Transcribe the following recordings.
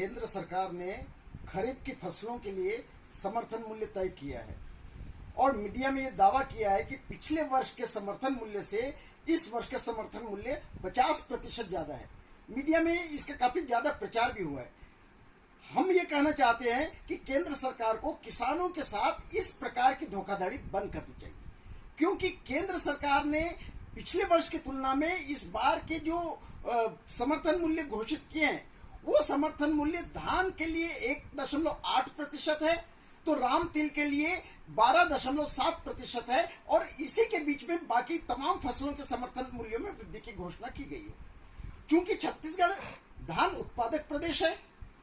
केंद्र सरकार ने खरीफ की फसलों के लिए समर्थन मूल्य तय किया है और मीडिया में ये दावा किया है कि पिछले वर्ष के समर्थन मूल्य से इस वर्ष का समर्थन मूल्य 50% ज्यादा है। मीडिया में इसका काफी ज्यादा प्रचार भी हुआ है। हम ये कहना चाहते हैं कि केंद्र सरकार को किसानों के साथ इस प्रकार की धोखाधड़ी बंद करनी चाहिए, क्योंकि केंद्र सरकार ने पिछले वर्ष की तुलना में इस बार के जो समर्थन मूल्य घोषित किए हैं वो समर्थन मूल्य धान के लिए 1.8% है, तो राम तिल के लिए 12.7% है और इसी के बीच में बाकी तमाम फसलों के समर्थन मूल्यों में वृद्धि की घोषणा की गई है। चूंकि छत्तीसगढ़ धान उत्पादक प्रदेश है,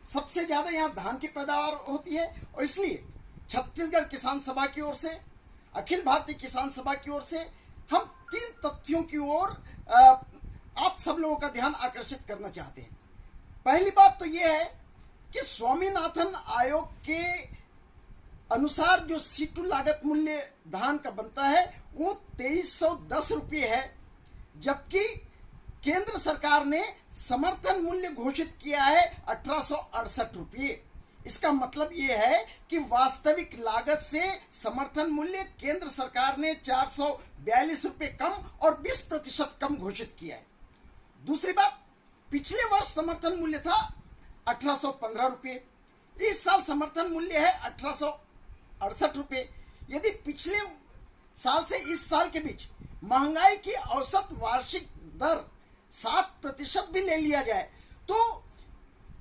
सबसे ज्यादा यहाँ धान की पैदावार होती है और इसलिए छत्तीसगढ़ किसान सभा की ओर से, अखिल भारतीय किसान सभा की ओर से हम 3 तथ्यों की ओर आप सब लोगों का ध्यान आकर्षित करना चाहते हैं। पहली बात तो यह है कि स्वामीनाथन आयोग के अनुसार जो सीटू लागत मूल्य धान का बनता है वो 2310 रुपये है, जबकि केंद्र सरकार ने समर्थन मूल्य घोषित किया है 1868 रुपये। इसका मतलब यह है कि वास्तविक लागत से समर्थन मूल्य केंद्र सरकार ने 442 रुपये कम और 20% कम घोषित किया है। दूसरी बात, पिछले वर्ष समर्थन मूल्य था 1815 रुपये, इस साल समर्थन मूल्य है 1868 रुपये। यदि पिछले साल से इस साल के बीच महंगाई की औसत वार्षिक दर 7% भी ले लिया जाए तो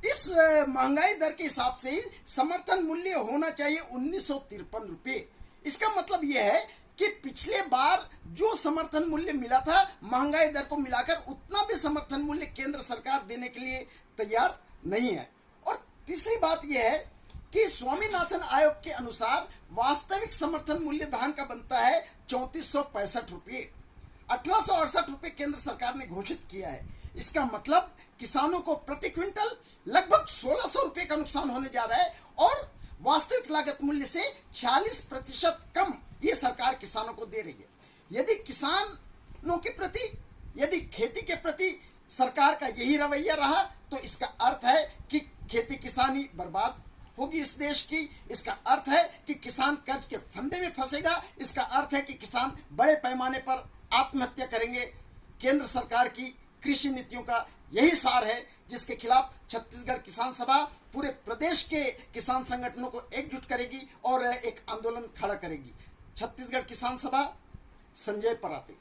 इस महंगाई दर के हिसाब से ही समर्थन मूल्य होना चाहिए 1953 रुपये। इसका मतलब यह है कि पिछले बार जो समर्थन मूल्य मिला था महंगाई दर को मिलाकर उतना भी समर्थन मूल्य केंद्र सरकार देने के लिए तैयार नहीं है। और तीसरी बात यह है कि स्वामीनाथन आयोग के अनुसार वास्तविक समर्थन मूल्य धान का बनता है 3465 रुपये। 1868 रुपये केंद्र सरकार ने घोषित किया है। इसका मतलब किसानों को प्रति क्विंटल लगभग 1600 रुपये का नुकसान होने जा रहा है और वास्तविक लागत मूल्य से 46% कम ये सरकार किसानों को दे रही है। यदि किसानों के प्रति, यदि खेती के प्रति सरकार का यही रवैया रहा तो इसका अर्थ है कि खेती किसानी बर्बाद होगी इस देश की। इसका अर्थ है कि किसान कर्ज के फंदे में फंसेगा। इसका अर्थ है कि किसान बड़े पैमाने पर आत्महत्या करेंगे। केंद्र सरकार की कृषि नीतियों का यही सार है जिसके खिलाफ छत्तीसगढ़ किसान सभा पूरे प्रदेश के किसान संगठनों को एकजुट करेगी और एक आंदोलन खड़ा करेगी। छत्तीसगढ़ किसान सभा, संजय पराते।